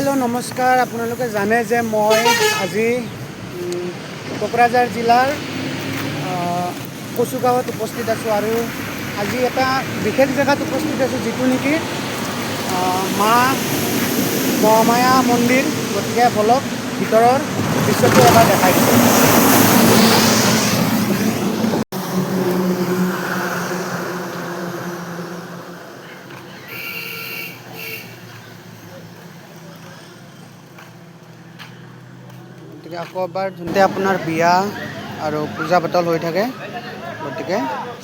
Hello' নমস্কাৰ। আপোনালোকে জানে যে মই আজি কোকৰাঝাৰ জিলাৰ কচুগাঁৱত উপস্থিত আছোঁ আৰু আজি এটা বিশেষ জেগাত উপস্থিত আছোঁ যিটো নেকি মা মহামায়া মন্দিৰ। গতিকে বলক ভিতৰৰ দৃশ্যটো এবাৰ দেখাই দিছোঁ। গতিকে আকৌ এবাৰ যোনতে আপোনাৰ বিয়া আৰু পূজা পাতল হৈ থাকে, গতিকে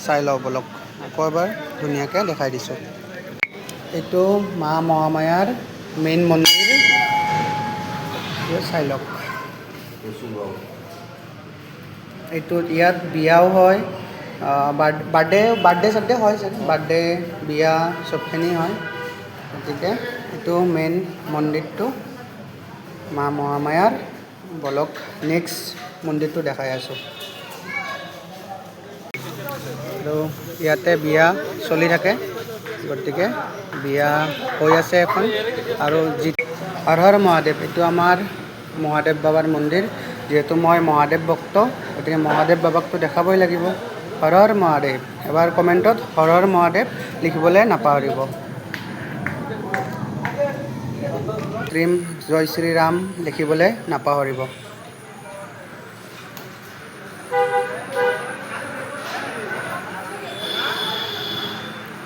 চাই লওঁ বলক। আকৌ এবাৰ ধুনীয়াকৈ দেখাই দিছোঁ। এইটো মা মহামায়াৰ মেইন মন্দিৰ, চাই লওক। এইটো ইয়াত বিয়াও হয়, বাৰ্থডে চাৰ্থডে হয় চাগে, বাৰ্থডে বিয়া চবখিনি হয়। গতিকে এইটো মেইন মন্দিৰটো মা মহামায়াৰ। বলক নেক্সট মন্দিৰটো দেখাই আছোঁ। আৰু ইয়াতে বিয়া চলি থাকে, গতিকে বিয়া হৈ আছে এখন। আৰু হৰ হৰ মহাদেৱ, এইটো আমাৰ মহাদেৱ বাবাৰ মন্দিৰ। যিহেতু মই মহাদেৱ ভক্ত, গতিকে মহাদেৱ বাবাকতো দেখাবই লাগিব। হৰ হৰ মহাদেৱ। এবাৰ কমেণ্টত হৰ হৰ মহাদেৱ লিখিবলৈ নাপাহৰিব। ট্ৰিম জয় শ্ৰীৰাম লিখিবলৈ নাপাহৰিব।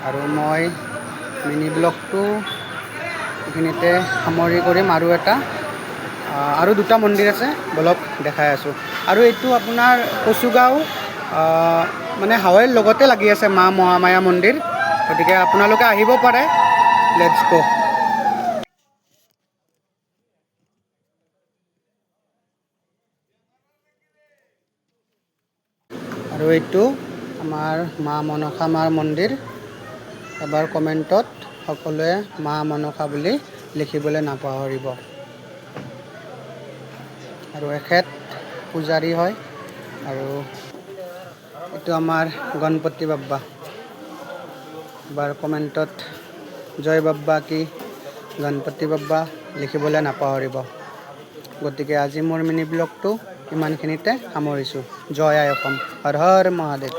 আৰু মই মিনি ব্লগটো এইখিনিতে সামৰি কৰিম। আৰু দুটা মন্দিৰ আছে, বলক দেখাই আছোঁ। আৰু এইটো আপোনাৰ কচুগাঁও মানে হাৱৈৰ লগতে লাগি আছে মা মহামায়া মন্দিৰ। গতিকে আপোনালোকে আহিব পাৰে। লেটছ গো। আৰু এইটো আমাৰ মা মনসা মাৰ মন্দিৰ। এবাৰ কমেণ্টত সকলোৱে মা মনসা বুলি লিখিবলৈ নাপাহৰিব। আৰু এখেত পূজাৰী হয়। আৰু এইটো আমাৰ গণপতি বাপ্পা। এবাৰ কমেণ্টত জয় বাপ্পা কি গণপতি বাপ্পা লিখিবলৈ নাপাহৰিব। গতিকে আজি মোৰ মিনি ব্লগটো ইমানখিনিতে সামৰিছোঁ। জয় আই অসম, হৰ হৰ মহাদেৱ।